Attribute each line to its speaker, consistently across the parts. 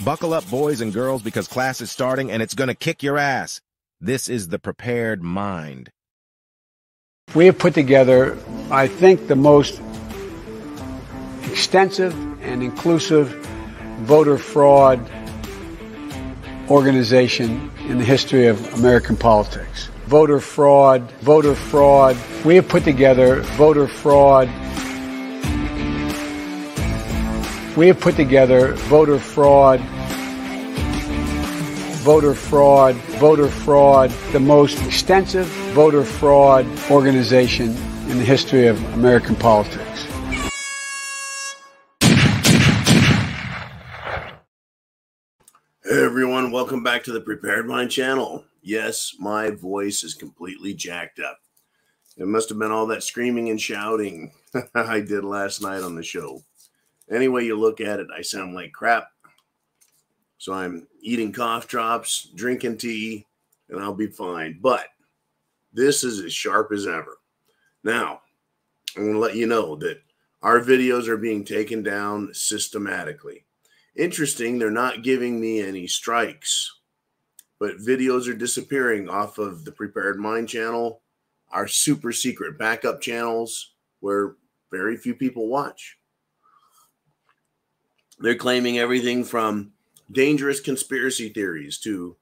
Speaker 1: Buckle up, boys and girls, because class is starting and it's going to kick your ass. This is the Prepared Mind.
Speaker 2: We have put together, I think, the most extensive and inclusive voter fraud organization in the history of American politics. Voter fraud. We have put together voter fraud. We have put together voter fraud, the most extensive voter fraud organization in the history of American politics.
Speaker 3: Hey everyone, welcome back to the Prepared Mind channel. Yes, my voice is completely jacked up. It must have been all that screaming and shouting I did last night on the show. Any way you look at it, I sound like crap. So I'm eating cough drops, drinking tea, and I'll be fine. But this is as sharp as ever. Now, I'm going to let you know that our videos are being taken down systematically. Interesting, they're not giving me any strikes, but videos are disappearing off of the Prepared Mind channel, our super secret backup channels where very few people watch. They're claiming everything from dangerous conspiracy theories to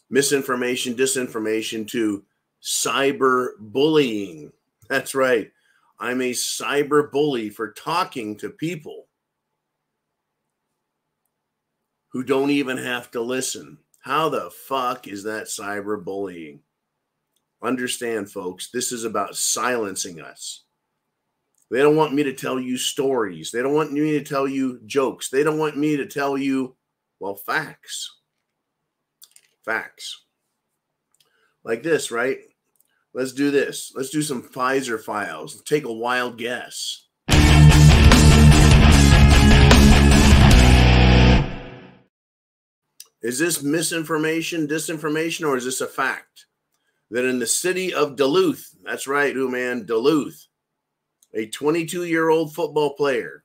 Speaker 3: misinformation, disinformation to cyber bullying. That's right. I'm a cyber bully for talking to people who don't even have to listen. How the fuck is that cyber bullying? Understand, folks, this is about silencing us. They don't want me to tell you stories. They don't want me to tell you jokes. They don't want me to tell you, well, facts. Facts. Like this, right? Let's do this. Let's do some Pfizer files. Take a wild guess. Is this misinformation, disinformation, or is this a fact? That in the city of Duluth, that's right, man, Duluth, a 22-year-old football player,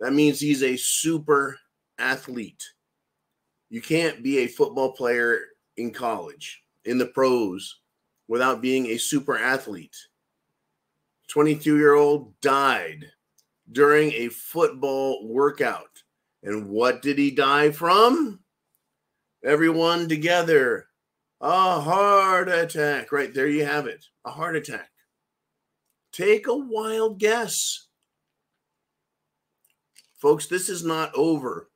Speaker 3: that means he's a super athlete. You can't be a football player in college, in the pros, without being a super athlete. 22-year-old died during a football workout. And what did he die from? Everyone together. A heart attack. Right there you have it. A heart attack. Take a wild guess. Folks, this is not over.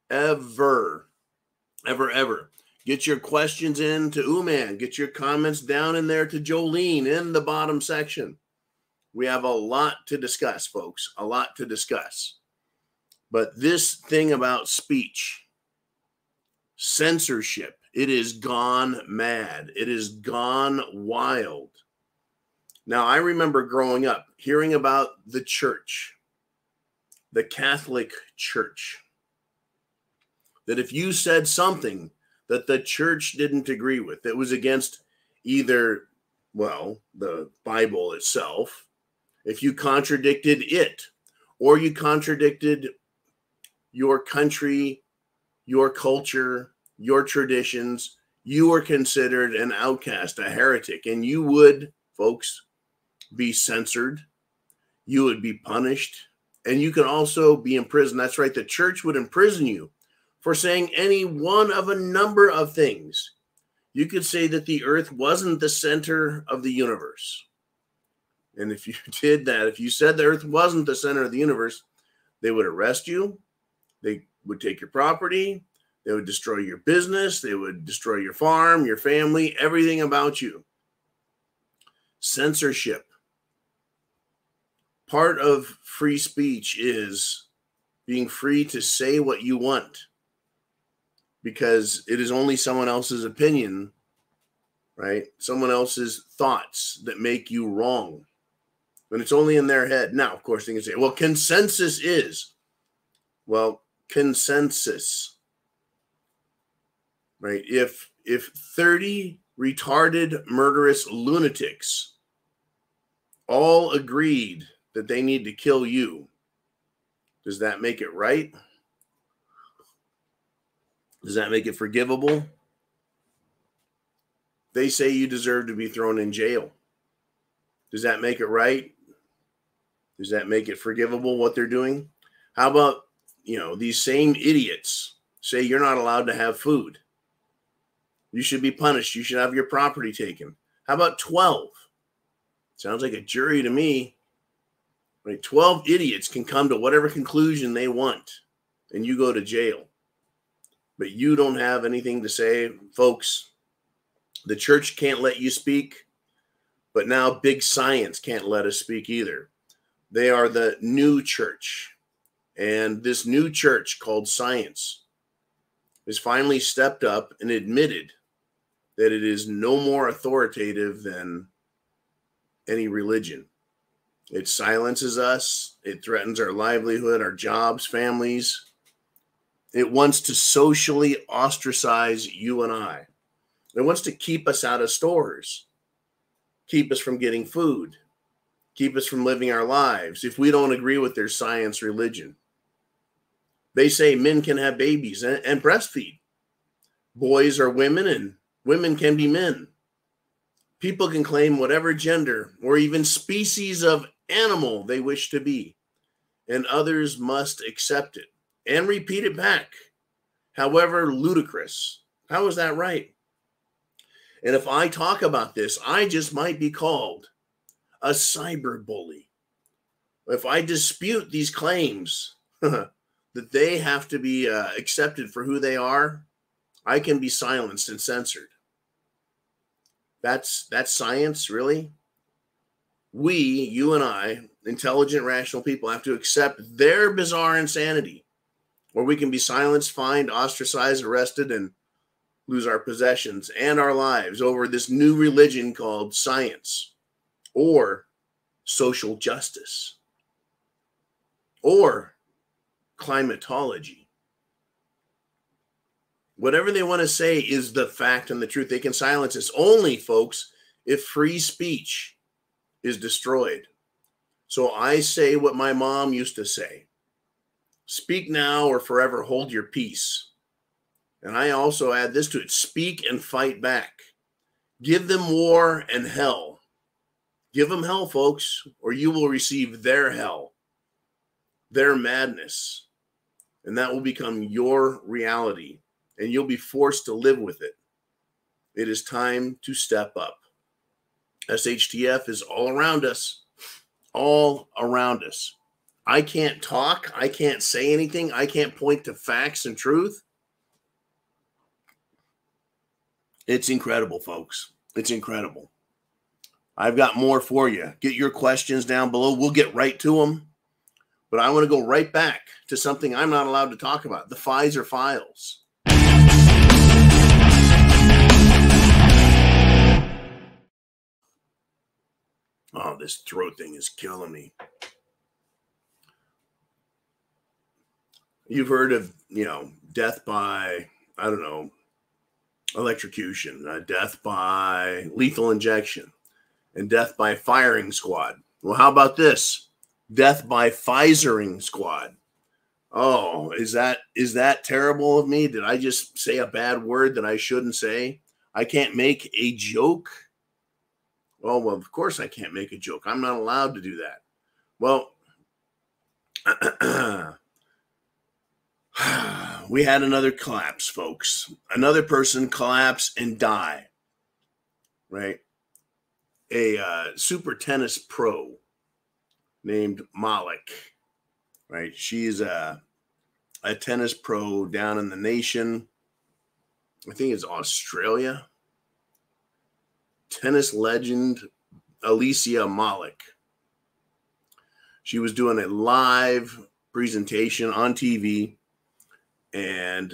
Speaker 3: Ever. Ever. Get your questions in to Uman. Get your comments down in there to Jolene in the bottom section. We have a lot to discuss, folks. A lot to discuss. But this thing about speech, censorship, it is gone mad. It is gone wild. Now, I remember growing up, hearing about the church, the Catholic Church, that if you said something that the church didn't agree with, that was against either, well, the Bible itself, if you contradicted it, or you contradicted your country, your culture, your traditions, you were considered an outcast, a heretic, and you would, folks, be censored, you would be punished, and you could also be imprisoned. That's right, the church would imprison you for saying any one of a number of things. You could say that the earth wasn't the center of the universe. And if you did that, if you said the earth wasn't the center of the universe, they would arrest you, they would take your property, they would destroy your business, they would destroy your farm, your family, everything about you. Censorship. Part of free speech is being free to say what you want, because it is only someone else's opinion, right? Someone else's thoughts that make you wrong. But it's only in their head. Now, of course, they can say, well, consensus is. Well, consensus, right? If 30 retarded, murderous lunatics all agreed that they need to kill you, does that make it right? Does that make it forgivable? They say you deserve to be thrown in jail. Does that make it right? Does that make it forgivable what they're doing? How about, these same idiots say you're not allowed to have food. You should be punished. You should have your property taken. How about 12? Sounds like a jury to me. Right? 12 idiots can come to whatever conclusion they want, and you go to jail. But you don't have anything to say, folks. The church can't let you speak, but now big science can't let us speak either. They are the new church, and this new church called science has finally stepped up and admitted that it is no more authoritative than any religion. It silences us. It threatens our livelihood, our jobs, families. It wants to socially ostracize you and I. It wants to keep us out of stores, keep us from getting food, keep us from living our lives if we don't agree with their science religion. They say men can have babies and breastfeed. Boys are women and women can be men. People can claim whatever gender or even species of animal they wish to be, and others must accept it and repeat it back, however ludicrous. How is that right? And if I talk about this, I just might be called a cyber bully. If I dispute these claims that they have to be accepted for who they are, I can be silenced and censored. That's science, really? We, you and I, intelligent, rational people, have to accept their bizarre insanity, or we can be silenced, fined, ostracized, arrested, and lose our possessions and our lives over this new religion called science, or social justice, or climatology. Whatever they want to say is the fact and the truth. They can silence us only, folks, if free speech is destroyed. So I say what my mom used to say: speak now or forever hold your peace. And I also add this to it: speak and fight back. Give them war and hell. Give them hell, folks, or you will receive their hell, their madness, and that will become your reality, and you'll be forced to live with it. It is time to step up. SHTF is all around us, all around us. I can't talk. I can't say anything. I can't point to facts and truth. It's incredible, folks. It's incredible. I've got more for you. Get your questions down below. We'll get right to them. But I want to go right back to something I'm not allowed to talk about: the Pfizer files. Oh, this throat thing is killing me. You've heard of, death by, electrocution, death by lethal injection, and death by firing squad. Well, how about this? Death by Pfizering squad. Oh, is that terrible of me? Did I just say a bad word that I shouldn't say? I can't make a joke? Well, of course I can't make a joke. I'm not allowed to do that. Well, we had another collapse, folks. Another person collapse and die, right? A super tennis pro named Malik, right? She's a tennis pro down in the nation. I think it's Australia. Tennis legend Alicia Malik. She was doing a live presentation on TV, and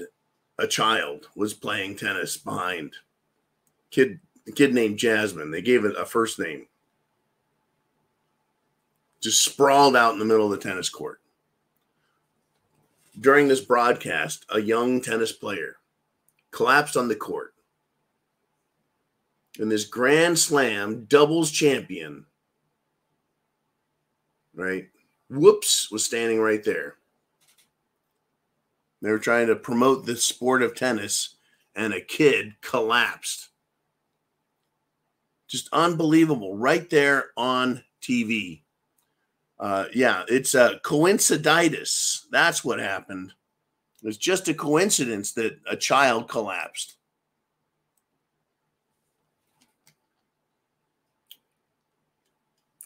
Speaker 3: a child was playing tennis behind. A kid named Jasmine. They gave it a first name. Just sprawled out in the middle of the tennis court. During this broadcast, a young tennis player collapsed on the court. And this Grand Slam doubles champion, right, was standing right there. They were trying to promote the sport of tennis, and a kid collapsed. Just unbelievable, right there on TV. Yeah, it's a coinciditis. That's what happened. It's just a coincidence that a child collapsed.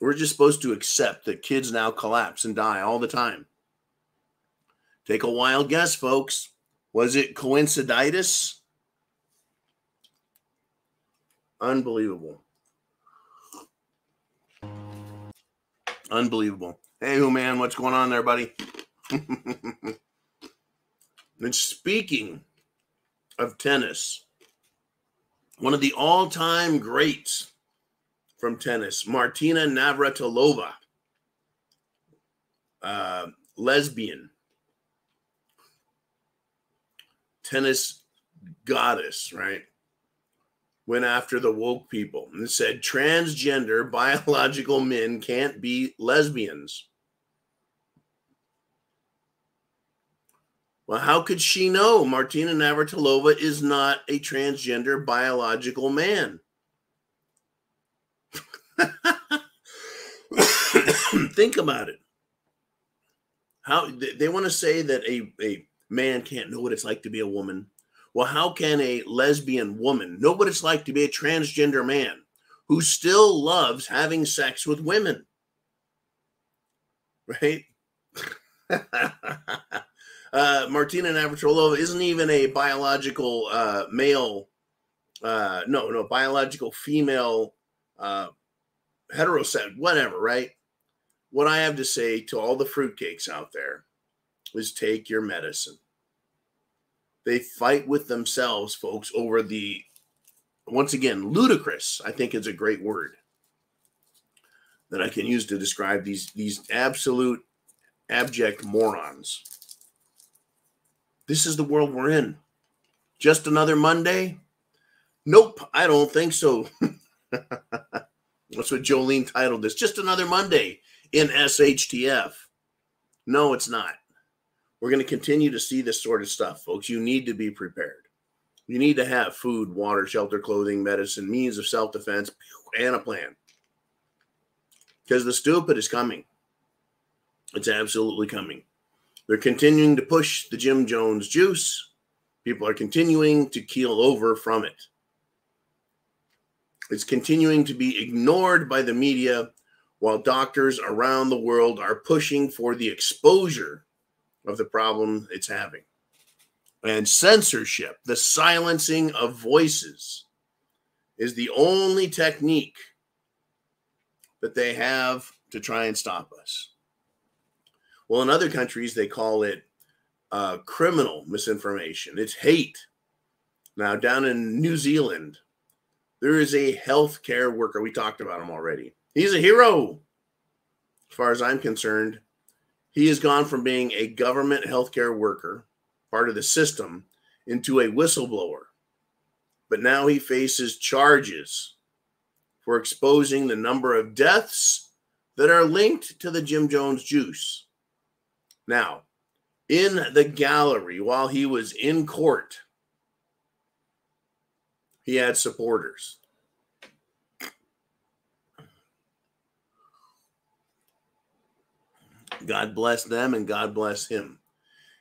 Speaker 3: We're just supposed to accept that kids now collapse and die all the time. Take a wild guess, folks. Was it coinciditis? Unbelievable. Unbelievable. Hey, who man, what's going on there, buddy? And speaking of tennis, one of the all-time greats from tennis, Martina Navratilova, lesbian, tennis goddess, right? Went after the woke people and said transgender biological men can't be lesbians. Well, how could she know Martina Navratilova is not a transgender biological man? Think about it. How they want to say that a man can't know what it's like to be a woman. Well, how can a lesbian woman know what it's like to be a transgender man who still loves having sex with women? Right? Martina Navratilova isn't even a biological male, biological female heterosexual, whatever, right? What I have to say to all the fruitcakes out there is take your medicine. They fight with themselves, folks, over the, once again, ludicrous, I think is a great word that I can use to describe these absolute abject morons. This is the world we're in. Just another Monday? Nope, I don't think so. That's what Jolene titled this. Just another Monday in SHTF. No, it's not. We're going to continue to see this sort of stuff, folks. You need to be prepared. You need to have food, water, shelter, clothing, medicine, means of self-defense, and a plan. Because the stupid is coming. It's absolutely coming. They're continuing to push the Jim Jones juice. People are continuing to keel over from it. It's continuing to be ignored by the media while doctors around the world are pushing for the exposure of the problem it's having. And censorship, the silencing of voices, is the only technique that they have to try and stop us. Well, in other countries, they call it criminal misinformation. It's hate. Now, down in New Zealand, there is a healthcare worker. We talked about him already. He's a hero. As far as I'm concerned, he has gone from being a government healthcare worker, part of the system, into a whistleblower. But now he faces charges for exposing the number of deaths that are linked to the Jim Jones juice. Now, in the gallery while he was in court, he had supporters. God bless them and God bless him.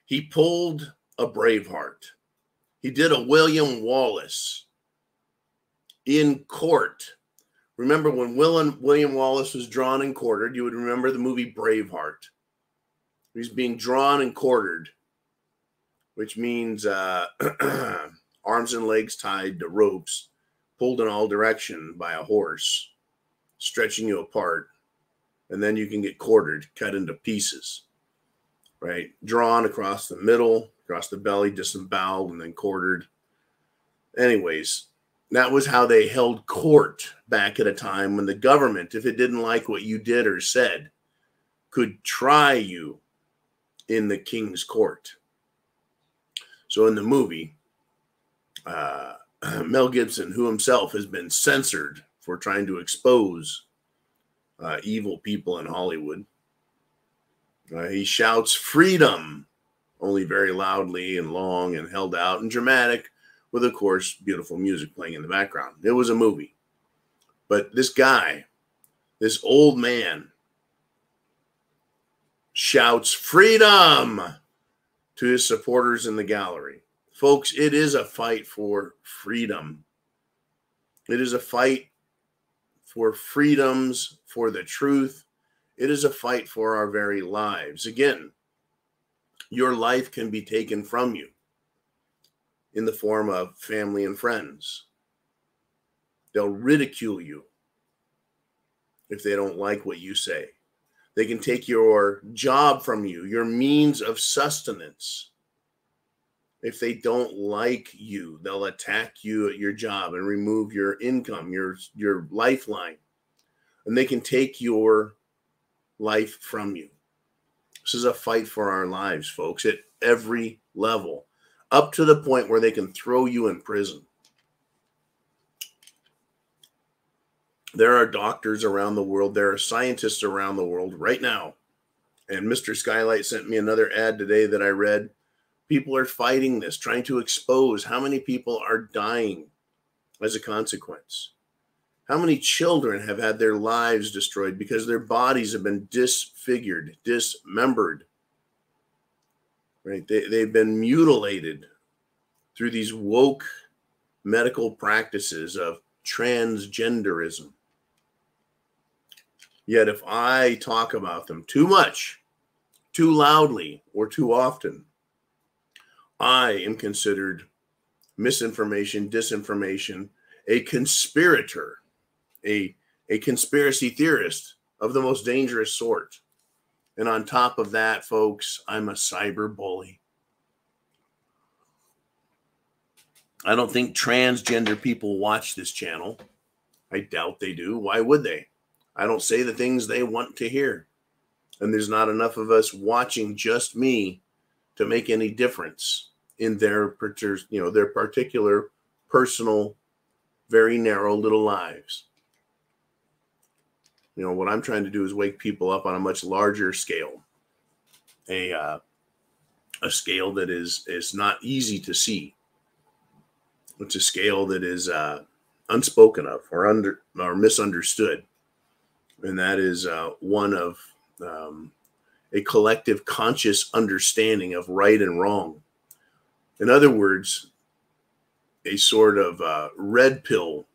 Speaker 3: He pulled a Braveheart. He did a William Wallace in court. Remember when William Wallace was drawn and quartered, you would remember the movie Braveheart. He's being drawn and quartered, which means arms and legs tied to ropes, pulled in all direction by a horse, stretching you apart. And then you can get quartered, cut into pieces, right? Drawn across the middle, across the belly, disemboweled, and then quartered. Anyways, that was how they held court back at a time when the government, if it didn't like what you did or said, could try you in the king's court. So in the movie, Mel Gibson, who himself has been censored for trying to expose evil people in Hollywood. He shouts freedom only very loudly and long and held out and dramatic, with, of course, beautiful music playing in the background. It was a movie. But this guy, this old man, shouts freedom to his supporters in the gallery. Folks, it is a fight for freedom. It is a fight for freedoms, for the truth. It is a fight for our very lives. Again, your life can be taken from you in the form of family and friends. They'll ridicule you if they don't like what you say. They can take your job from you, your means of sustenance. If they don't like you, they'll attack you at your job and remove your income, your lifeline. And they can take your life from you. This is a fight for our lives, folks, at every level, up to the point where they can throw you in prison. There are doctors around the world. There are scientists around the world right now. And Mr. Skylight sent me another ad today that I read. People are fighting this, trying to expose how many people are dying as a consequence. How many children have had their lives destroyed because their bodies have been disfigured, dismembered, right? They've been mutilated through these woke medical practices of transgenderism. Yet if I talk about them too much, too loudly, or too often, I am considered misinformation, disinformation, a conspirator, a conspiracy theorist of the most dangerous sort. And on top of that, folks, I'm a cyber bully. I don't think transgender people watch this channel. I doubt they do. Why would they? I don't say the things they want to hear. And there's not enough of us watching just me to make any difference in their particular, personal, very narrow little lives. You know, what I'm trying to do is wake people up on a much larger scale, a scale that is not easy to see. It's a scale that is unspoken of or misunderstood. And that is one of a collective conscious understanding of right and wrong. In other words, a sort of red pill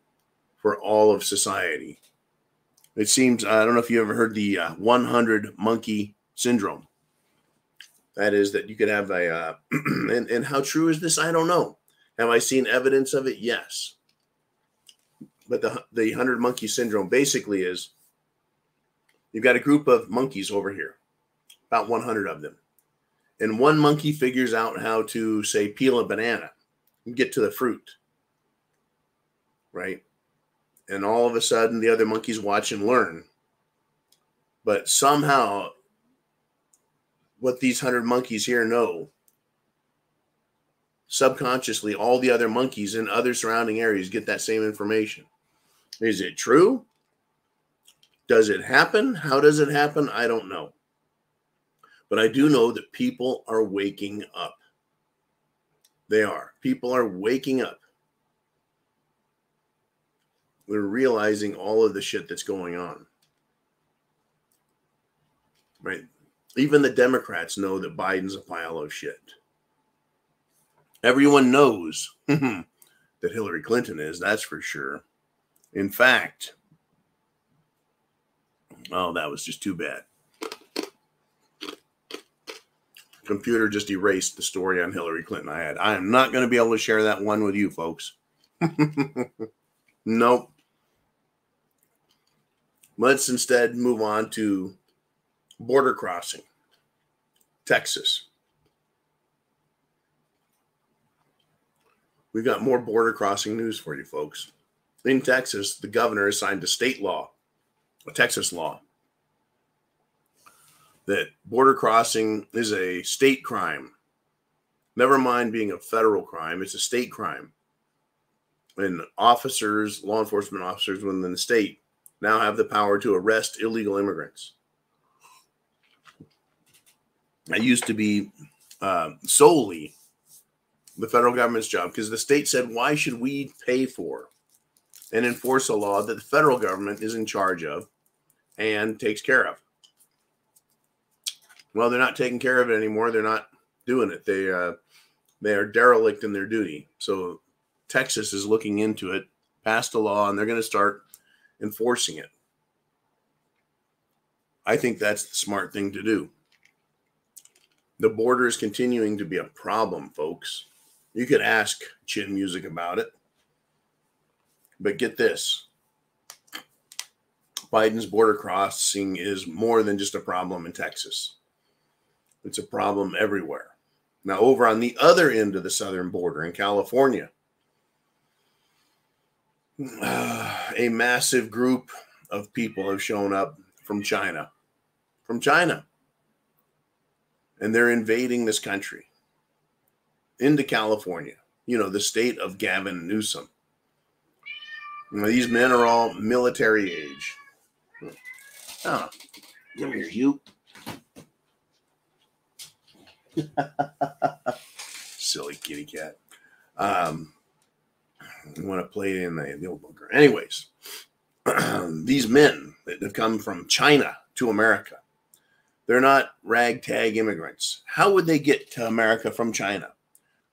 Speaker 3: for all of society. It seems, I don't know if you ever heard the 100 monkey syndrome. That is that you could have a, and how true is this? I don't know. Have I seen evidence of it? Yes. But the 100 monkey syndrome basically is, you've got a group of monkeys over here, about 100 of them. And one monkey figures out how to, say, peel a banana and get to the fruit, right? And all of a sudden, the other monkeys watch and learn. But somehow, what these 100 monkeys here know, subconsciously, all the other monkeys in other surrounding areas get that same information. Is it true? Does it happen? How does it happen? I don't know. But I do know that people are waking up. They are. People are waking up. We're realizing all of the shit that's going on. Right? Even the Democrats know that Biden's a pile of shit. Everyone knows that Hillary Clinton is, that's for sure. In fact, oh, that was just too bad. Computer just erased the story on Hillary Clinton I had. I am not going to be able to share that one with you folks. Nope. Let's instead move on to border crossing, Texas. We've got more border crossing news for you folks. In Texas, the governor has signed a state law, a Texas law, that border crossing is a state crime. Never mind being a federal crime, it's a state crime. And officers, law enforcement officers within the state now have the power to arrest illegal immigrants. That used to be solely the federal government's job, because the state said, why should we pay for and enforce a law that the federal government is in charge of and takes care of? Well, they're not taking care of it anymore. They're not doing it. They are derelict in their duty. So Texas is looking into it, passed a law, and they're going to start enforcing it. I think that's the smart thing to do. The border is continuing to be a problem, folks. You could ask Chin Music about it. But get this. Biden's border crossing is more than just a problem in Texas. It's a problem everywhere. Now, over on the other end of the southern border in California, a massive group of people have shown up from China. From China. And they're invading this country into California, you know, the state of Gavin Newsom. You know, these men are all military age. Oh, come here, you. Silly kitty cat. You want to play in the old bunker. Anyways, these men that have come from China to America, they're not ragtag immigrants. How would they get to America from China?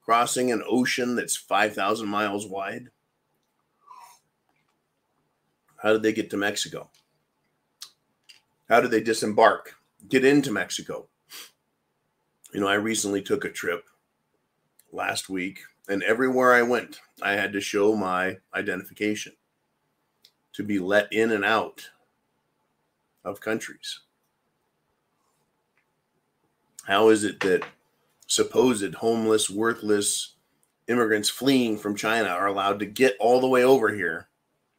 Speaker 3: Crossing an ocean that's 5,000 miles wide? How did they get to Mexico? How did they disembark, get into Mexico? You know, I recently took a trip last week, and everywhere I went, I had to show my identification to be let in and out of countries. How is it that supposed homeless, worthless immigrants fleeing from China are allowed to get all the way over here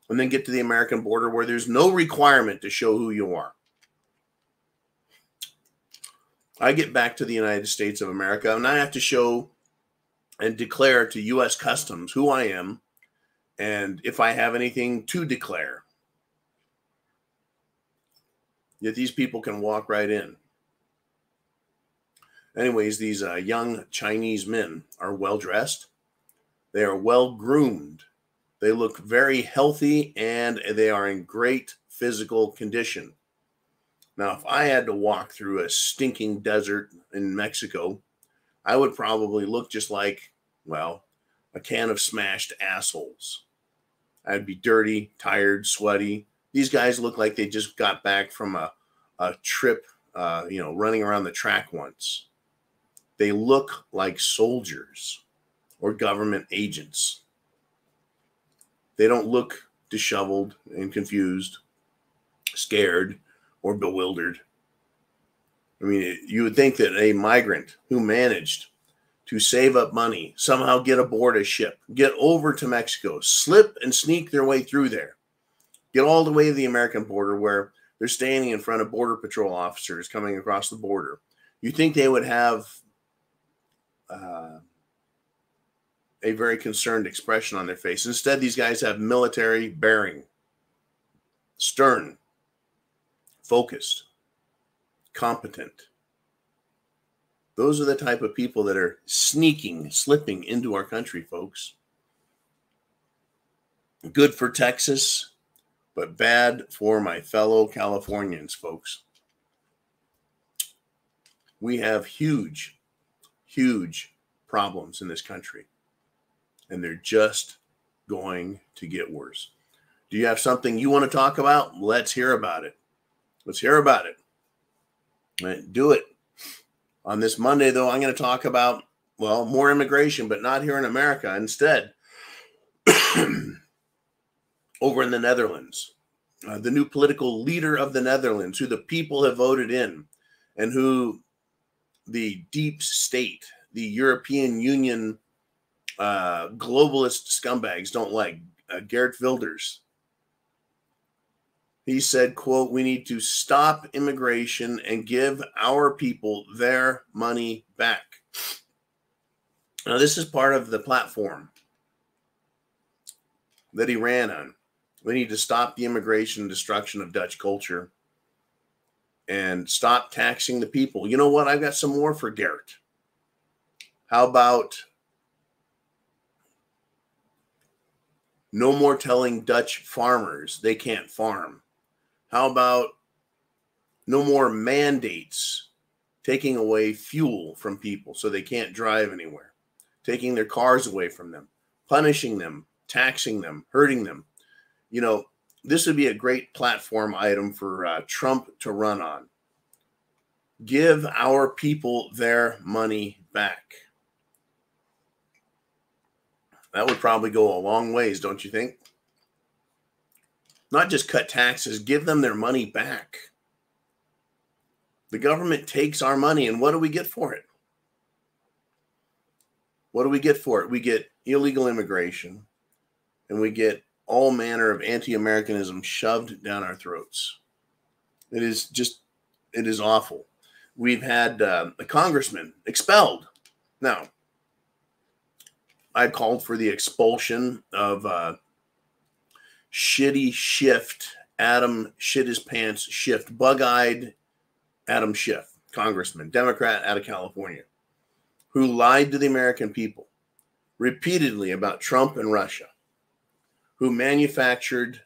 Speaker 3: and then get to the American border where there's no requirement to show who you are? I get back to the United States of America, and I have to show and declare to U.S. Customs who I am and if I have anything to declare. Yet these people can walk right in. Anyways, these young Chinese men are well-dressed. They are well-groomed. They look very healthy, and they are in great physical condition. Now, if I had to walk through a stinking desert in Mexico, I would probably look just like, well, a can of smashed assholes. I'd be dirty, tired, sweaty. These guys look like they just got back from a trip, running around the track once. They look like soldiers or government agents. They don't look disheveled and confused, scared, or bewildered. I mean, you would think that a migrant who managed to save up money, somehow get aboard a ship, get over to Mexico, slip and sneak their way through there, get all the way to the American border where they're standing in front of Border Patrol officers coming across the border. You think they would have a very concerned expression on their face. Instead, these guys have military bearing, stern, focused, competent. Those are the type of people that are slipping into our country, folks. Good for Texas, but bad for my fellow Californians, folks. We have huge, huge problems in this country, and they're just going to get worse. Do you have something you want to talk about? Let's hear about it. Let's hear about it. Right, do it. On this Monday, though, I'm going to talk about, well, more immigration, but not here in America. Instead, over in the Netherlands, the new political leader of the Netherlands, who the people have voted in, and who the deep state, the European Union globalist scumbags don't like, Geert Wilders. He said, quote, "We need to stop immigration and give our people their money back." Now, this is part of the platform that he ran on. We need to stop the immigration and destruction of Dutch culture and stop taxing the people. You know what? I've got some more for Geert. How about no more telling Dutch farmers they can't farm? How about no more mandates taking away fuel from people so they can't drive anywhere, taking their cars away from them, punishing them, taxing them, hurting them? You know, this would be a great platform item for Trump to run on. Give our people their money back. That would probably go a long ways, don't you think? Not just cut taxes, give them their money back. The government takes our money, and what do we get for it? What do we get for it? We get illegal immigration, and we get all manner of anti-Americanism shoved down our throats. It is awful. We've had a congressman expelled. Now, I called for the expulsion of shitty Shift, Adam shit his pants Shift, bug-eyed Adam Schiff, congressman, Democrat out of California, who lied to the American people repeatedly about Trump and Russia, who manufactured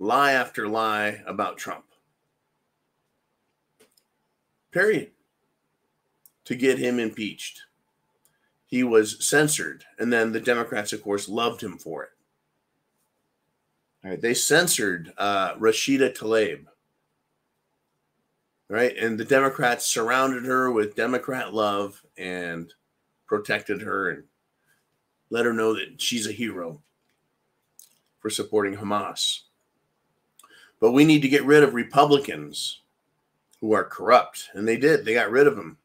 Speaker 3: lie after lie about Trump. Period. To get him impeached. He was censored, and then the Democrats, of course, loved him for it. All right, they censored Rashida Tlaib. Right, and the Democrats surrounded her with Democrat love and protected her and let her know that she's a hero for supporting Hamas. But we need to get rid of Republicans who are corrupt, and they did. They got rid of them,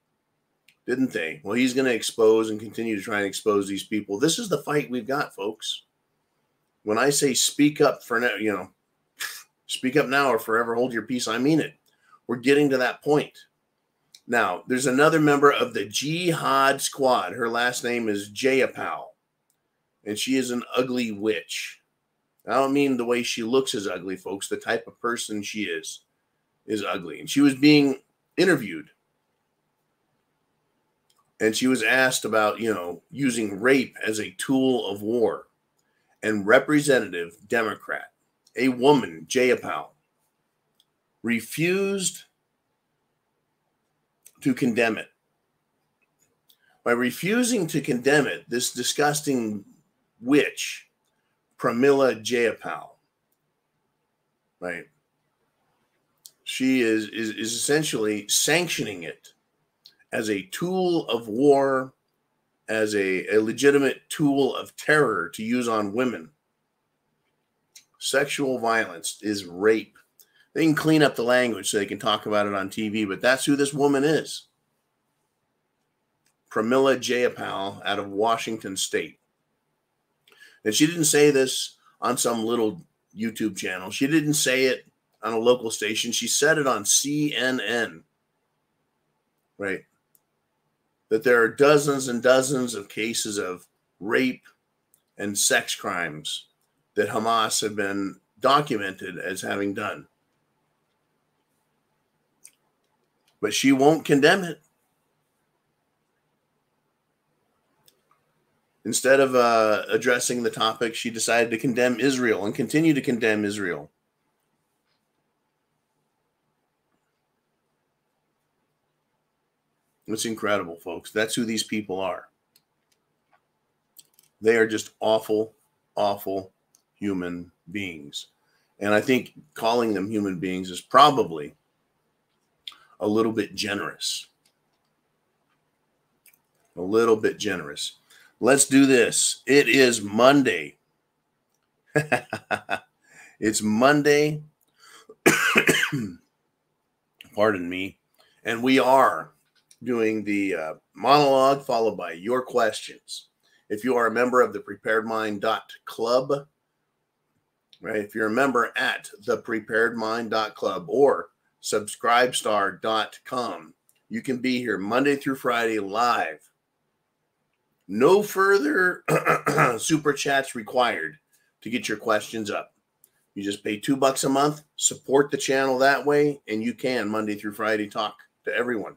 Speaker 3: didn't they? Well, he's going to expose and continue to try and expose these people. This is the fight we've got, folks. When I say speak up for now, you know, speak up now or forever hold your peace, I mean it. We're getting to that point. Now, there's another member of the Jihad Squad. Her last name is Jayapal, and she is an ugly witch. I don't mean the way she looks is ugly, folks. The type of person she is ugly. And she was being interviewed, and she was asked about, you know, using rape as a tool of war. And Representative Democrat, a woman, Jayapal, refused to condemn it. By refusing to condemn it, this disgusting witch, Pramila Jayapal, right? She is essentially sanctioning it as a tool of war, as a legitimate tool of terror to use on women. Sexual violence is rape. They can clean up the language so they can talk about it on TV, but that's who this woman is. Pramila Jayapal out of Washington State. And she didn't say this on some little YouTube channel. She didn't say it on a local station. She said it on CNN, right? That there are dozens and dozens of cases of rape and sex crimes that Hamas have been documented as having done. But she won't condemn it. Instead of addressing the topic, she decided to condemn Israel and continue to condemn Israel. It's incredible, folks. That's who these people are. They are just awful, awful human beings. And I think calling them human beings is probably a little bit generous. A little bit generous. Let's do this. It is Monday. It's Monday. Pardon me. And we are doing the monologue followed by your questions. If you are a member of the preparedmind.club, right? If you're a member at thepreparedmind.club or subscribestar.com, you can be here Monday through Friday live. No further super chats required to get your questions up. You just pay $2 a month, support the channel that way, and you can Monday through Friday talk to everyone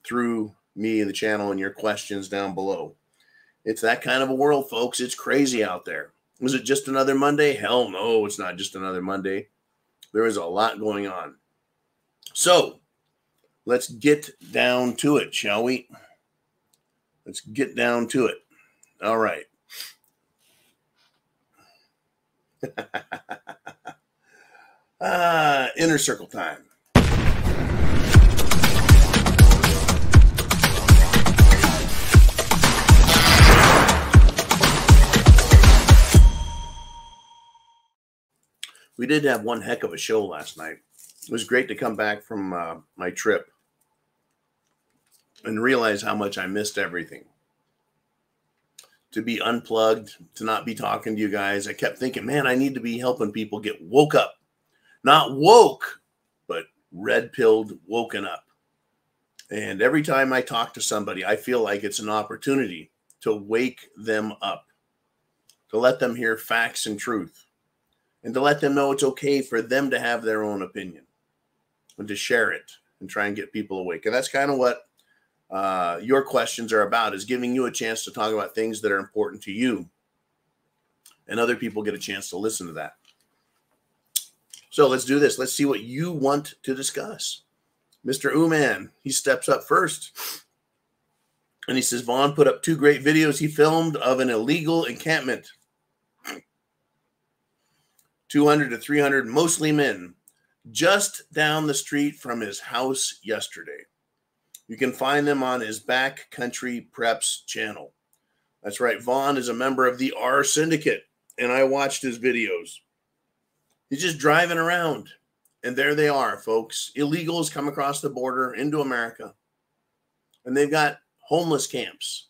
Speaker 3: through me and the channel and your questions down below. It's that kind of a world, folks. It's crazy out there. Was it just another Monday? Hell no, it's not just another Monday. There is a lot going on. So let's get down to it, shall we? Let's get down to it. All right. Inner circle time. We did have one heck of a show last night. It was great to come back from my trip and realize how much I missed everything. To be unplugged, to not be talking to you guys. I kept thinking, man, I need to be helping people get woke up. Not woke, but red-pilled, woken up. And every time I talk to somebody, I feel like it's an opportunity to wake them up, to let them hear facts and truth, and to let them know it's okay for them to have their own opinion and to share it and try and get people awake. And that's kind of what your questions are about, is giving you a chance to talk about things that are important to you, and other people get a chance to listen to that. So let's do this. Let's see what you want to discuss. Mr. Uman, he steps up first. And he says, Vaughn put up 2 great videos he filmed of an illegal encampment. 200 to 300, mostly men, just down the street from his house yesterday. You can find them on his Backcountry Preps channel. That's right. Vaughn is a member of the R Syndicate, and I watched his videos. He's just driving around, and there they are, folks. Illegals come across the border into America, and they've got homeless camps.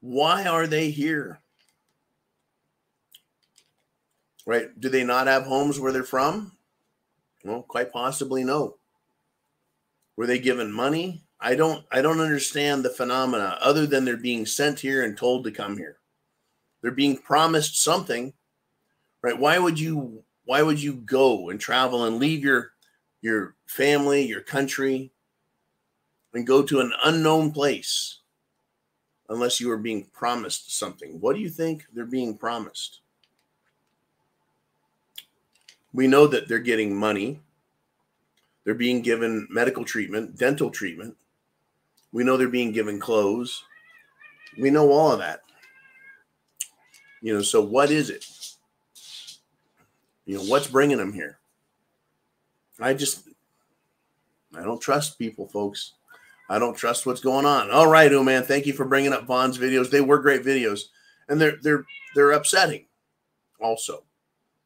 Speaker 3: Why are they here? Right? Do they not have homes where they're from? Well, quite possibly no. Were they given money? I don't understand the phenomena other than they're being sent here and told to come here. They're being promised something, right? Why would you go and travel and leave your family, your country, and go to an unknown place unless you were being promised something? What do you think they're being promised? We know that they're getting money. They're being given medical treatment, dental treatment. We know they're being given clothes. We know all of that. So what is it? What's bringing them here? I don't trust people, folks. I don't trust what's going on. All right, man. Thank you for bringing up Vaughn's videos. They were great videos, and they're upsetting. Also,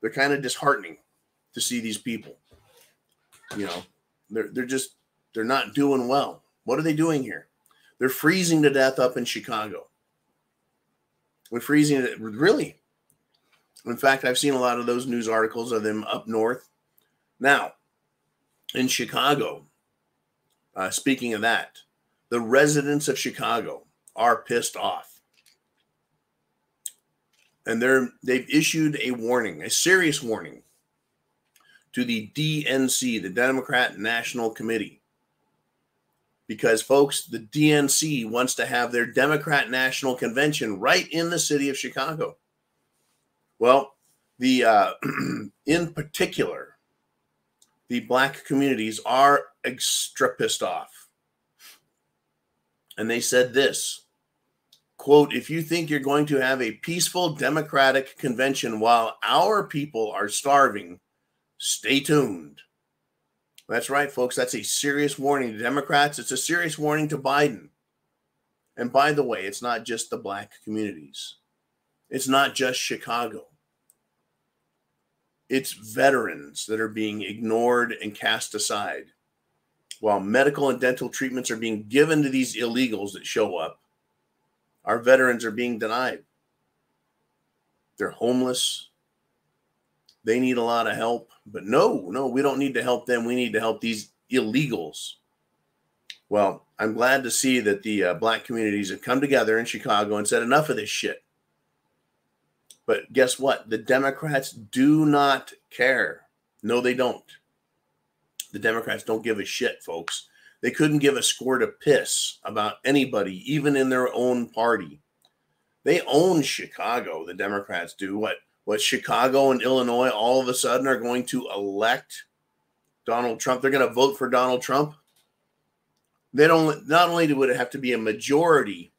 Speaker 3: they're kind of disheartening to see these people. They're not doing well. What are they doing here? They're freezing to death up in Chicago. We're freezing to, really. In fact, I've seen a lot of those news articles of them up north. Now, in Chicago, speaking of that, the residents of Chicago are pissed off. And they've issued a warning, a serious warning, to the DNC, the Democrat National Committee. Because, folks, the DNC wants to have their Democrat National Convention right in the city of Chicago. Well, in particular, the black communities are extra pissed off. And they said this, quote, if you think you're going to have a peaceful Democratic convention while our people are starving, stay tuned. That's right, folks. That's a serious warning to Democrats. It's a serious warning to Biden. And by the way, it's not just the black communities. It's not just Chicago. It's veterans that are being ignored and cast aside. While medical and dental treatments are being given to these illegals that show up, our veterans are being denied. They're homeless. They need a lot of help. But no, we don't need to help them. We need to help these illegals. Well, I'm glad to see that the black communities have come together in Chicago and said enough of this shit. But guess what? The Democrats do not care. No, they don't. The Democrats don't give a shit, folks. They couldn't give a squirt of piss about anybody, even in their own party. They own Chicago, the Democrats do. What Chicago and Illinois all of a sudden are going to elect Donald Trump. They're going to vote for Donald Trump. They don't. Not only would it have to be a majority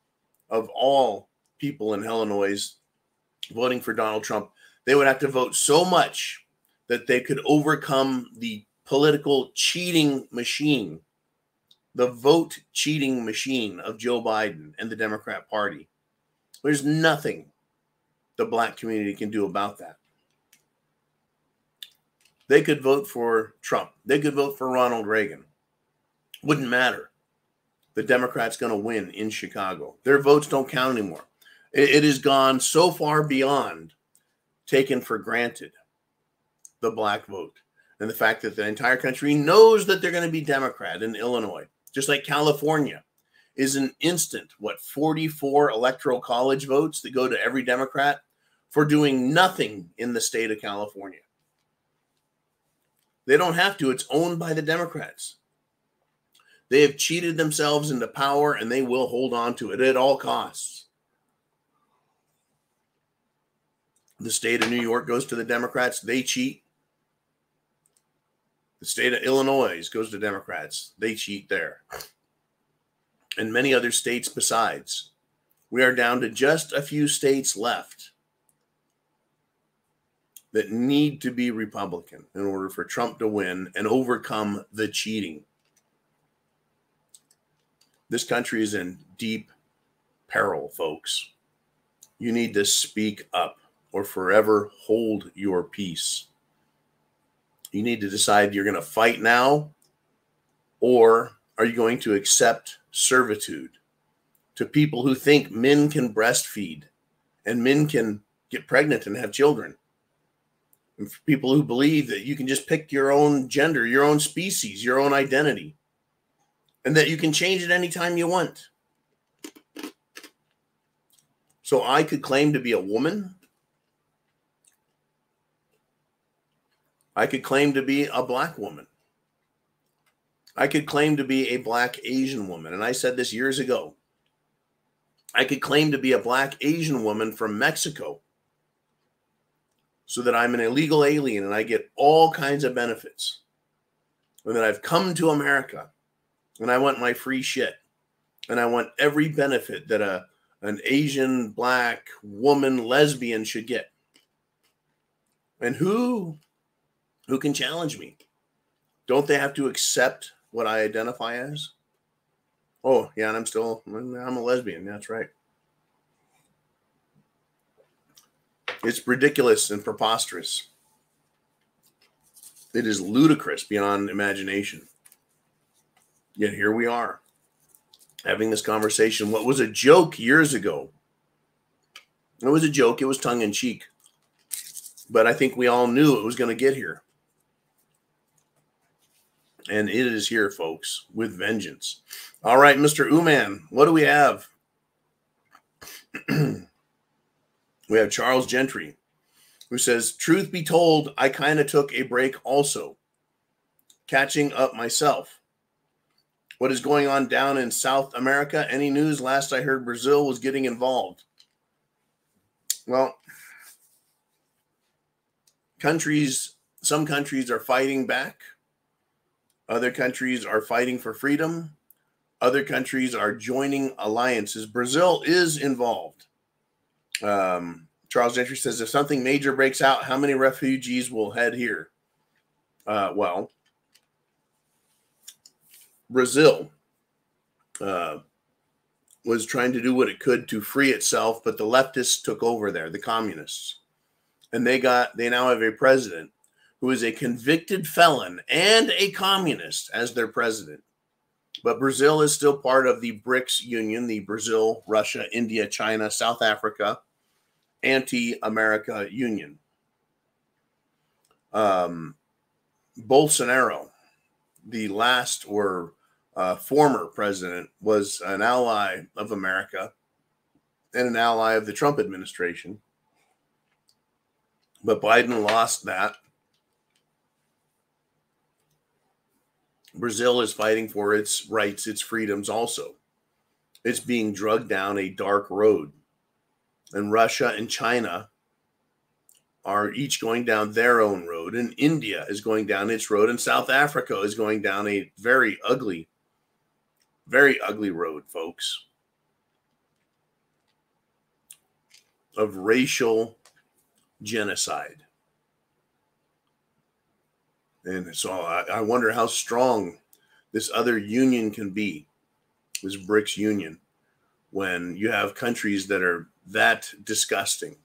Speaker 3: of all people in Illinois voting for Donald Trump, they would have to vote so much that they could overcome the political cheating machine, the vote cheating machine of Joe Biden and the Democrat Party. There's nothing the black community can do about that. They could vote for Trump. They could vote for Ronald Reagan. Wouldn't matter. The Democrats going to win in Chicago. Their votes don't count anymore. It has gone so far beyond taken for granted, the black vote, and the fact that the entire country knows that they're going to be Democrat in Illinois, just like California is an instant, 44 electoral college votes that go to every Democrat for doing nothing in the state of California. They don't have to. It's owned by the Democrats. They have cheated themselves into power, and they will hold on to it at all costs. The state of New York goes to the Democrats. They cheat. The state of Illinois goes to Democrats. They cheat there. And many other states besides. We are down to just a few states left that need to be Republican in order for Trump to win and overcome the cheating. This country is in deep peril, folks. You need to speak up or forever hold your peace. You need to decide you're going to fight now, or are you going to accept servitude to people who think men can breastfeed and men can get pregnant and have children? And for people who believe that you can just pick your own gender, your own species, your own identity, and that you can change it anytime you want. So I could claim to be a woman. I could claim to be a black woman. I could claim to be a black Asian woman. And I said this years ago. I could claim to be a black Asian woman from Mexico so that I'm an illegal alien and I get all kinds of benefits. And that I've come to America and I want my free shit. And I want every benefit that an Asian, black, woman, lesbian should get. And who can challenge me? Don't they have to accept what I identify as? Oh, yeah, and I'm a lesbian. That's right. It's ridiculous and preposterous. It is ludicrous beyond imagination. Yet here we are having this conversation. What was a joke years ago? It was a joke. It was tongue in cheek. But I think we all knew it was going to get here. And it is here, folks, with vengeance. All right, Mr. Uman, what do we have? We have Charles Gentry, who says, truth be told, I kind of took a break also. Catching up myself. What is going on down in South America? Any news? Last I heard, Brazil was getting involved. Well, some countries are fighting back. Other countries are fighting for freedom. Other countries are joining alliances. Brazil is involved. Charles Gentry says, if something major breaks out, how many refugees will head here? Well, Brazil was trying to do what it could to free itself, but the leftists took over there, the communists. And they now have a president who is a convicted felon and a communist as their president. But Brazil is still part of the BRICS Union, the Brazil, Russia, India, China, South Africa, anti-America Union. Bolsonaro, the last or former president, was an ally of America and an ally of the Trump administration. But Biden lost that. Brazil is fighting for its rights, its freedoms also. It's being drugged down a dark road. And Russia and China are each going down their own road. And India is going down its road. And South Africa is going down a very ugly road, folks, of racial genocide. And so I wonder how strong this other union can be, this BRICS union, when you have countries that are that disgusting.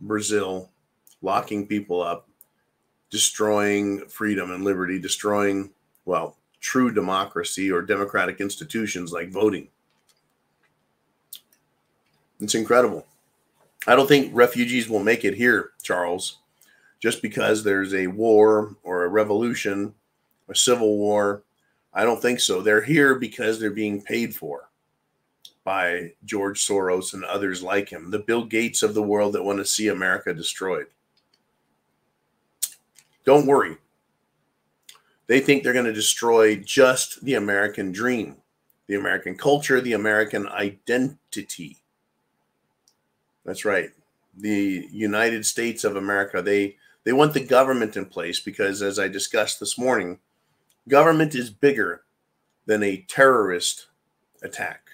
Speaker 3: Brazil locking people up, destroying freedom and liberty, destroying, well, true democracy or democratic institutions like voting. It's incredible. I don't think refugees will make it here, Charles, just because there's a war or a revolution, a civil war. I don't think so. They're here because they're being paid for by George Soros and others like him, the Bill Gates of the world that want to see America destroyed. Don't worry. They think they're going to destroy just the American dream, the American culture, the American identity. That's right. The United States of America. They want the government in place because, as I discussed this morning, government is bigger than a terrorist attack.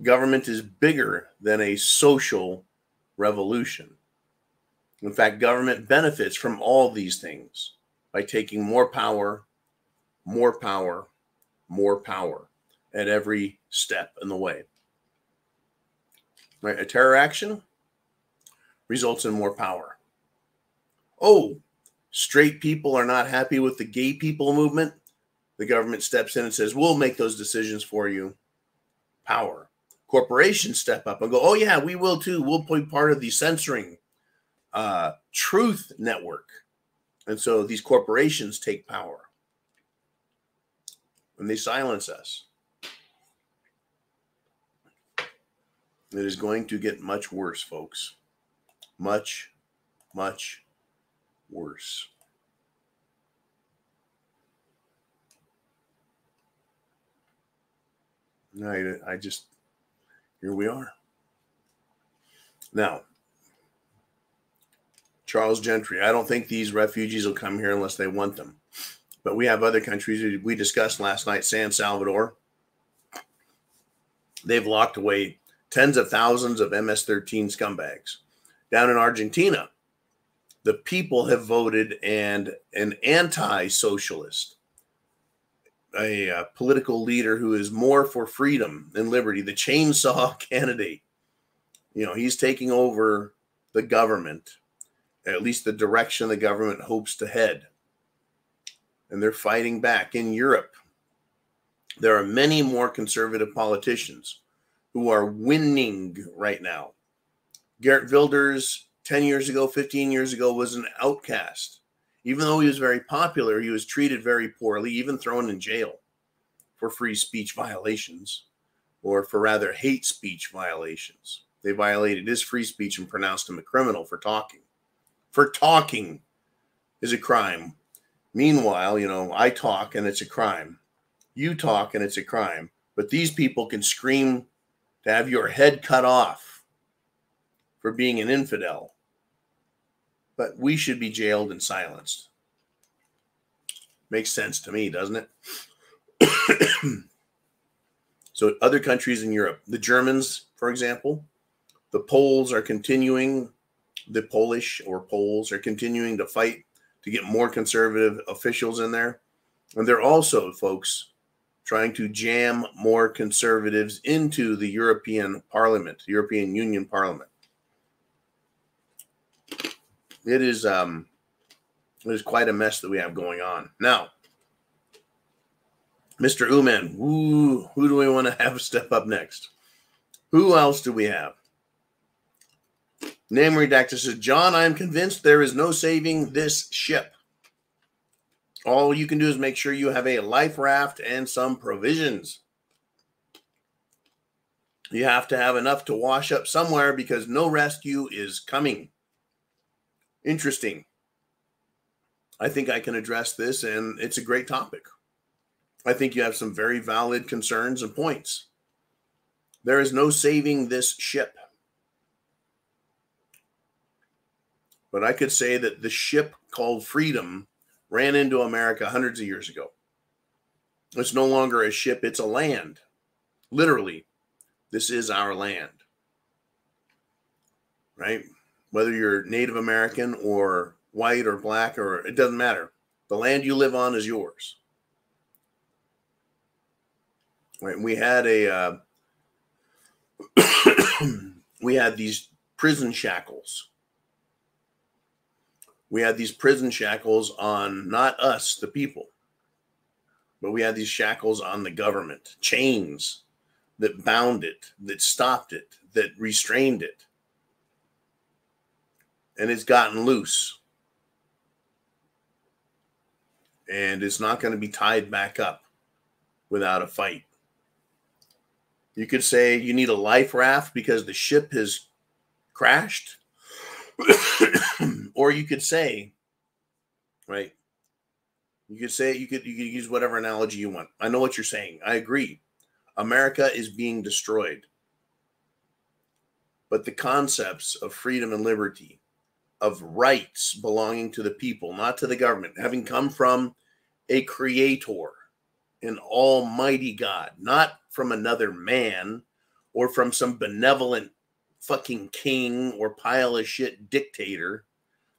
Speaker 3: Government is bigger than a social revolution. In fact, government benefits from all these things by taking more power, more power, more power at every step in the way. Right? A terror action results in more power. Oh, straight people are not happy with the gay people movement. The government steps in and says, we'll make those decisions for you. Power. Corporations step up and go, oh yeah, we will too. We'll be part of the censoring truth network. And so these corporations take power and they silence us. It is going to get much worse, folks. Much, much worse. I just, here we are. Now, Charles Gentry, I don't think these refugees will come here unless they want them. But we have other countries. We discussed last night, San Salvador. They've locked away tens of thousands of MS-13 scumbags. Down in Argentina, the people have voted and an anti-socialist, a political leader who is more for freedom and liberty, the chainsaw candidate. You know, he's taking over the government, at least the direction the government hopes to head. And they're fighting back. In Europe, there are many more conservative politicians who are winning right now. Geert Wilders, 10 years ago, 15 years ago, was an outcast. Even though he was very popular, he was treated very poorly, even thrown in jail for free speech violations, or for rather hate speech violations. They violated his free speech and pronounced him a criminal for talking. For talking is a crime. Meanwhile, you know, I talk and it's a crime. You talk and it's a crime. But these people can scream to have your head cut off for being an infidel. But we should be jailed and silenced. Makes sense to me, doesn't it? So other countries in Europe, the Germans, for example, the Poles are continuing, the Polish or Poles are continuing to fight to get more conservative officials in there. And they're also, folks, trying to jam more conservatives into the European Parliament, the European Union Parliament. It is quite a mess that we have going on. Now, Mr. Uman, who do we want to have step up next? Who else do we have? Name redactor says, John, I am convinced there is no saving this ship. All you can do is make sure you have a life raft and some provisions. You have to have enough to wash up somewhere because no rescue is coming. Interesting. I think I can address this, and it's a great topic. I think you have some very valid concerns and points. There is no saving this ship. But I could say that the ship called freedom ran into America hundreds of years ago. It's no longer a ship, it's a land. Literally, this is our land. Right? Whether you're Native American or white or black, or it doesn't matter. The land you live on is yours. Right? We had we had these prison shackles. We had these prison shackles on not us, the people, but we had these shackles on the government, chains that bound it, that stopped it, that restrained it. And it's gotten loose. And it's not going to be tied back up without a fight. You could say you need a life raft because the ship has crashed. Or you could say, right? You could say, you could use whatever analogy you want. I know what you're saying. I agree. America is being destroyed. But the concepts of freedom and liberty, of rights belonging to the people, not to the government, having come from a creator, an almighty God, not from another man or from some benevolent fucking king or pile of shit dictator.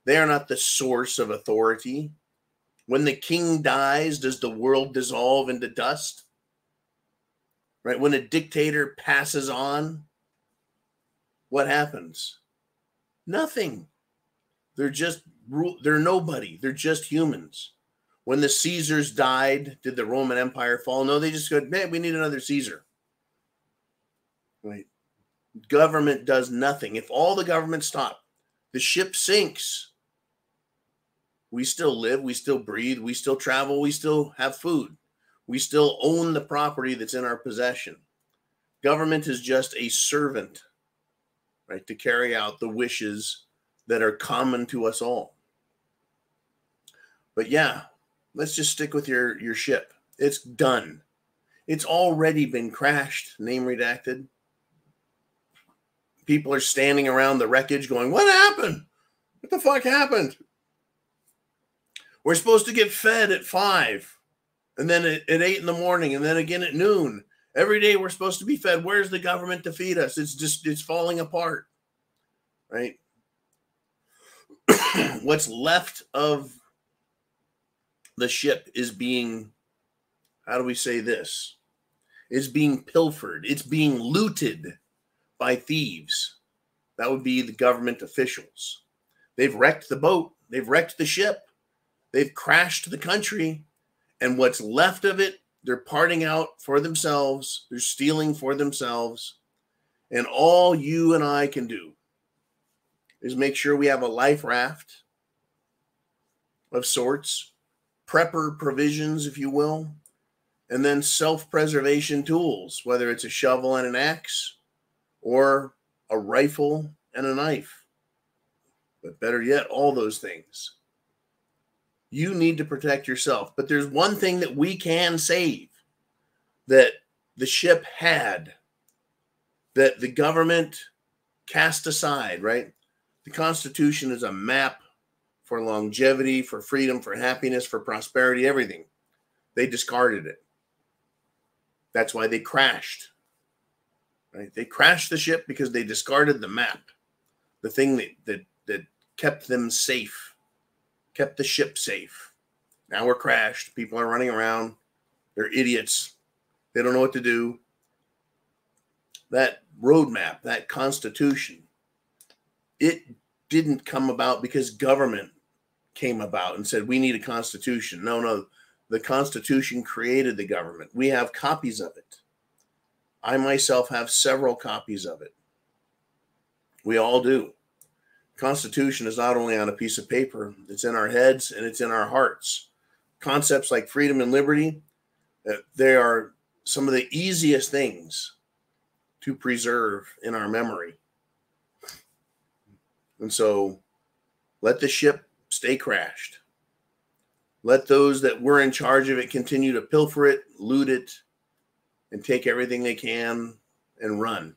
Speaker 3: They are not the source of authority. When the king dies, does the world dissolve into dust? Right? When a dictator passes on, what happens? Nothing. They're nobody. They're just humans. When the Caesars died, did the Roman Empire fall? No, they just said, man, we need another Caesar. Right? Government does nothing. If all the government stopped, the ship sinks. We still live, we still breathe, we still travel, we still have food. We still own the property that's in our possession. Government is just a servant, right, to carry out the wishes that are common to us all. But yeah, let's just stick with your ship. It's done. It's already been crashed, name redacted. People are standing around the wreckage going, what happened? What the fuck happened? We're supposed to get fed at 5 and then at 8 in the morning and then again at noon. Every day we're supposed to be fed. Where's the government to feed us? It's falling apart, right? What's left of the ship is being, how do we say this? It's being pilfered. It's being looted by thieves. That would be the government officials. They've wrecked the boat. They've wrecked the ship. They've crashed the country. And what's left of it, they're parting out for themselves. They're stealing for themselves. And all you and I can do is make sure we have a life raft of sorts, prepper provisions, if you will, and then self-preservation tools, whether it's a shovel and an axe or a rifle and a knife. But better yet, all those things. You need to protect yourself. But there's one thing that we can save that the ship had, that the government cast aside, right? The Constitution is a map for longevity, for freedom, for happiness, for prosperity, everything. They discarded it. That's why they crashed. Right? They crashed the ship because they discarded the map, the thing that kept them safe, kept the ship safe. Now we're crashed. People are running around. They're idiots. They don't know what to do. That roadmap, that Constitution, it didn't come about because government came about and said, we need a Constitution. No. The Constitution created the government. We have copies of it. I myself have several copies of it. We all do. Constitution is not only on a piece of paper, it's in our heads and it's in our hearts. Concepts like freedom and liberty, they are some of the easiest things to preserve in our memory. And so let the ship stay crashed. Let those that were in charge of it continue to pilfer it, loot it, and take everything they can and run.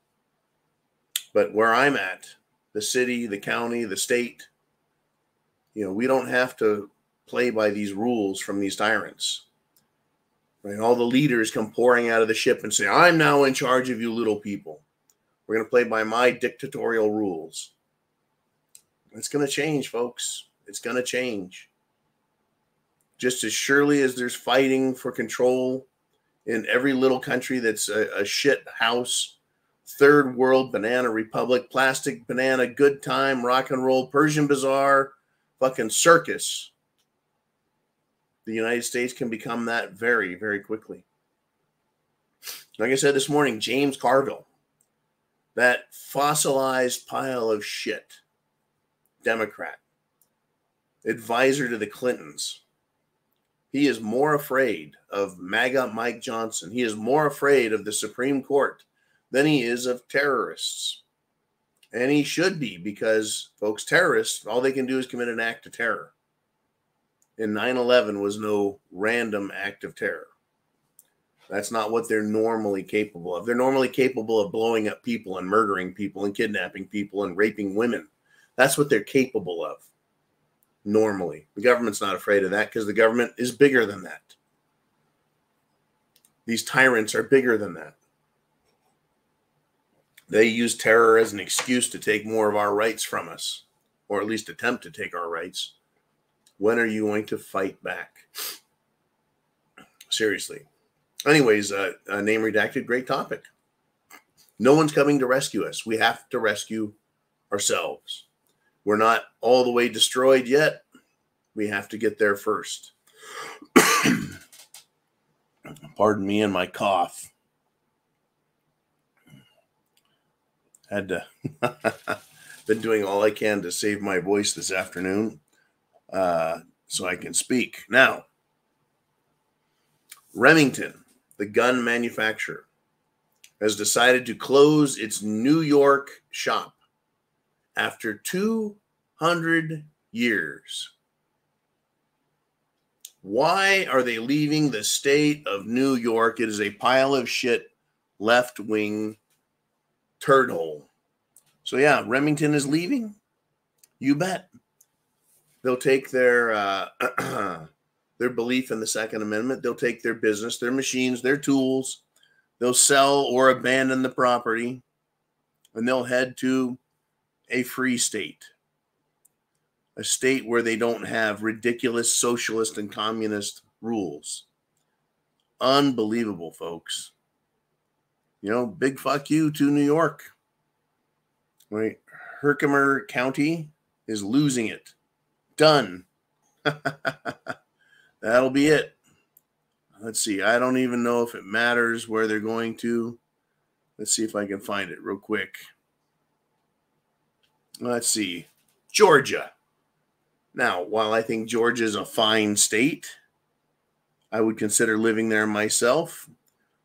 Speaker 3: But where I'm at, the city, the county, the state, we don't have to play by these rules from these tyrants. Right? All the leaders come pouring out of the ship and say, I'm now in charge of you little people. We're going to play by my dictatorial rules. It's going to change, folks. It's going to change. Just as surely as there's fighting for control in every little country that's a shit house, third world banana republic, plastic banana, good time, rock and roll, Persian bazaar, fucking circus, the United States can become that very, very quickly. Like I said this morning, James Carville, that fossilized pile of shit, Democrat, advisor to the Clintons, he is more afraid of MAGA Mike Johnson. He is more afraid of the Supreme Court than he is of terrorists. And he should be, because, folks, terrorists, all they can do is commit an act of terror. And 9/11 was no random act of terror. That's not what they're normally capable of. They're normally capable of blowing up people and murdering people and kidnapping people and raping women. That's what they're capable of. Normally. The government's not afraid of that because the government is bigger than that. These tyrants are bigger than that. They use terror as an excuse to take more of our rights from us, or at least attempt to take our rights. When are you going to fight back? Seriously. Anyways, name redacted, great topic. No one's coming to rescue us. We have to rescue ourselves. We're not all the way destroyed yet. We have to get there first. Pardon me and my cough. Had to been doing all I can to save my voice this afternoon so I can speak. Now, Remington, the gun manufacturer, has decided to close its New York shop after 200 years. Why are they leaving the state of New York? It is a pile of shit, left-wing turd hole. So yeah, Remington is leaving. You bet. They'll take their belief in the Second Amendment. They'll take their business, their machines, their tools. They'll sell or abandon the property, and they'll head to a free state, a state where they don't have ridiculous socialist and communist rules. Unbelievable, folks. Big fuck you to New York. Right? Herkimer County is losing it. Done. That'll be it. Let's see. I don't even know if it matters where they're going to. Let's see if I can find it real quick. Let's see. Georgia. Now, while I think Georgia is a fine state, I would consider living there myself.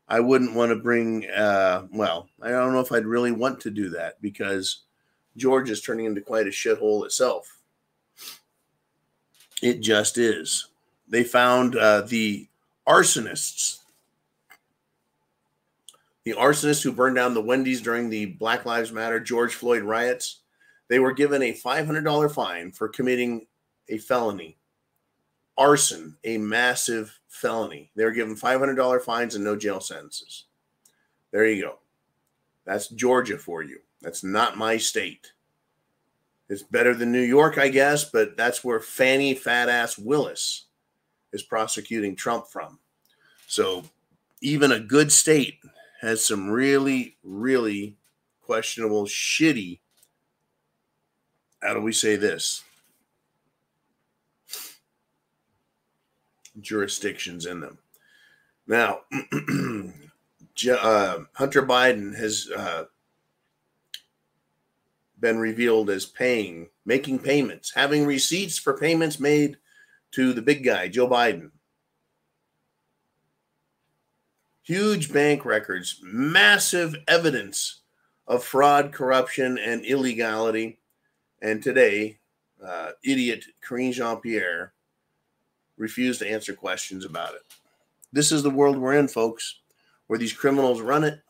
Speaker 3: I wouldn't want to bring, I don't know if I'd really want to do that because Georgia is turning into quite a shithole itself. It just is. They found the arsonists who burned down the Wendy's during the Black Lives Matter George Floyd riots. They were given a $500 fine for committing a felony. Arson, a massive felony. They were given $500 fines and no jail sentences. There you go. That's Georgia for you. That's not my state. It's better than New York, I guess, but that's where Fannie Fat-Ass Willis is prosecuting Trump from. So even a good state has some really, really questionable, shitty, how do we say this? Jurisdictions in them. Now, Hunter Biden has been revealed as making payments, having receipts for payments made to the big guy, Joe Biden. Huge bank records, massive evidence of fraud, corruption, and illegality. And today, idiot Karine Jean-Pierre refuse to answer questions about it. This is the world we're in, folks, where these criminals run it.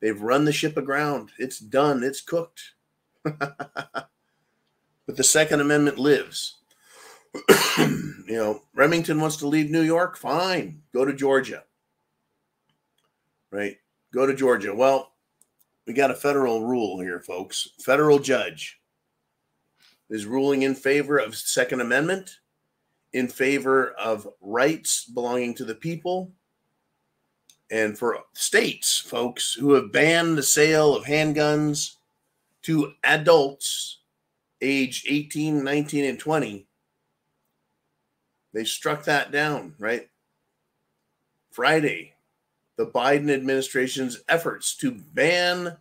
Speaker 3: They've run the ship aground. It's done. It's cooked. But the Second Amendment lives. Remington wants to leave New York. Fine. Go to Georgia. Right? Go to Georgia. Well, we got a federal rule here, folks. Federal judge is ruling in favor of Second Amendment, in favor of rights belonging to the people, and for states, folks, who have banned the sale of handguns to adults aged 18, 19, and 20. They struck that down, right? Friday, the Biden administration's efforts to ban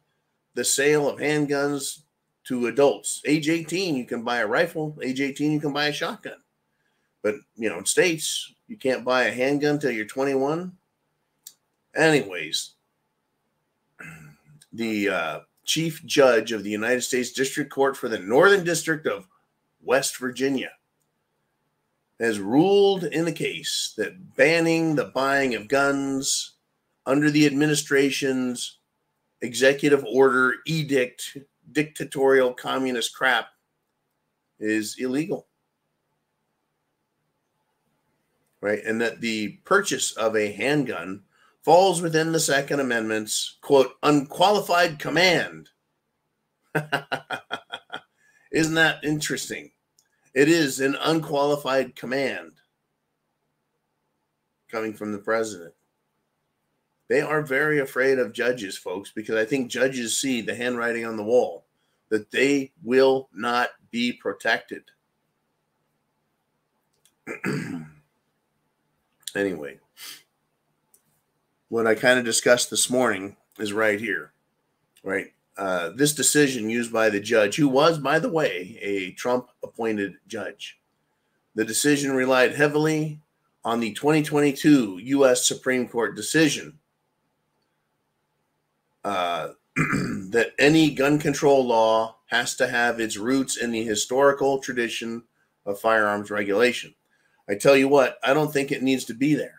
Speaker 3: the sale of handguns to adults. Age 18, you can buy a rifle. Age 18, you can buy a shotgun. But, in states, you can't buy a handgun till you're 21. Anyways, the chief judge of the United States District Court for the Northern District of West Virginia has ruled in the case that banning the buying of guns under the administration's executive order, edict, dictatorial communist crap is illegal. Right? And that the purchase of a handgun falls within the Second Amendment's, quote, unqualified command. Isn't that interesting? It is an unqualified command coming from the president. They are very afraid of judges, folks, because I think judges see the handwriting on the wall, that they will not be protected. Anyway, what I kind of discussed this morning is right here, right? This decision used by the judge, who was, by the way, a Trump-appointed judge. The decision relied heavily on the 2022 U.S. Supreme Court decision that any gun control law has to have its roots in the historical tradition of firearms regulation. I tell you what, I don't think it needs to be there.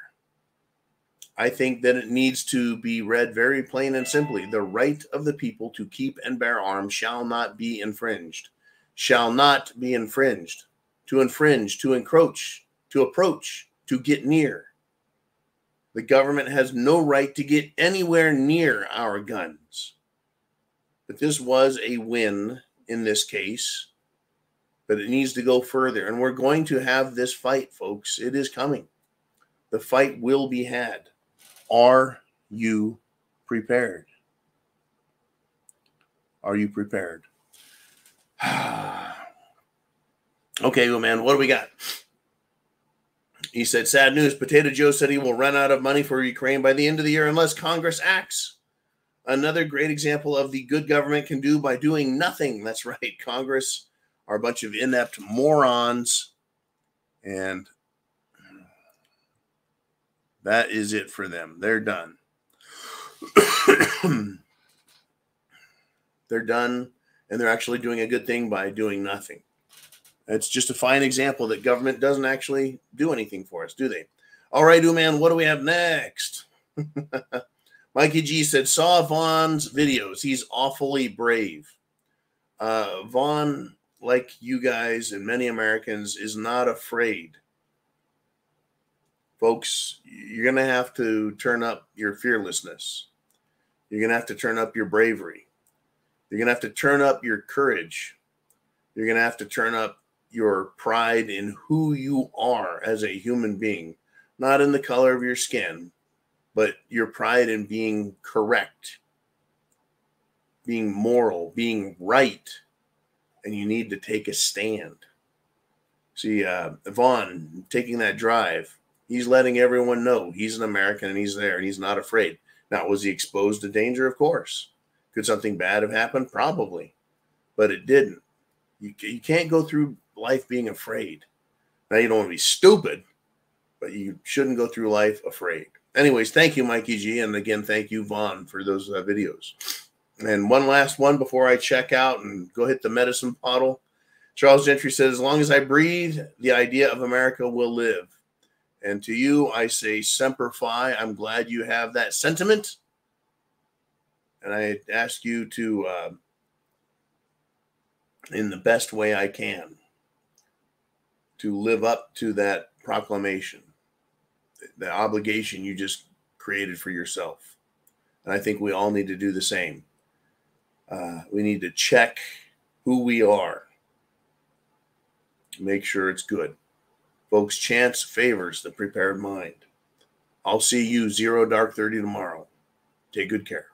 Speaker 3: I think that it needs to be read very plain and simply. The right of the people to keep and bear arms shall not be infringed. Shall not be infringed. To infringe, to encroach, to approach, to get near. The government has no right to get anywhere near our guns. But this was a win in this case. But it needs to go further. And we're going to have this fight, folks. It is coming. The fight will be had. Are you prepared? Are you prepared? Okay, well, man, what do we got? He said, sad news. Potato Joe said he will run out of money for Ukraine by the end of the year unless Congress acts. Another great example of the good government can do by doing nothing. That's right. Congress are a bunch of inept morons. And that is it for them. They're done. They're done, and they're actually doing a good thing by doing nothing. It's just a fine example that government doesn't actually do anything for us, do they? All right, man, what do we have next? Mikey G said, saw Vaughn's videos. He's awfully brave. Vaughn, like you guys and many Americans, is not afraid. Folks, you're going to have to turn up your fearlessness. You're going to have to turn up your bravery. You're going to have to turn up your courage. You're going to have to turn up your pride in who you are as a human being, not in the color of your skin, but your pride in being correct, being moral, being right, and you need to take a stand. See, Vaughn taking that drive, he's letting everyone know he's an American and he's there and he's not afraid. Now, was he exposed to danger? Of course. Could something bad have happened? Probably, but it didn't. You can't go through life being afraid. Now, you don't want to be stupid, but you shouldn't go through life afraid. Anyways, thank you, Mikey G. And again, thank you, Vaughn, for those videos. And one last one before I check out and go hit the medicine bottle. Charles Gentry says, as long as I breathe, the idea of America will live. And to you, I say, Semper Fi. I'm glad you have that sentiment. And I ask you to, in the best way I can, to live up to that proclamation, the obligation you just created for yourself. And I think we all need to do the same. We need to check who we are. Make sure it's good. Folks, chance favors the prepared mind. I'll see you 0 dark 30 tomorrow. Take good care.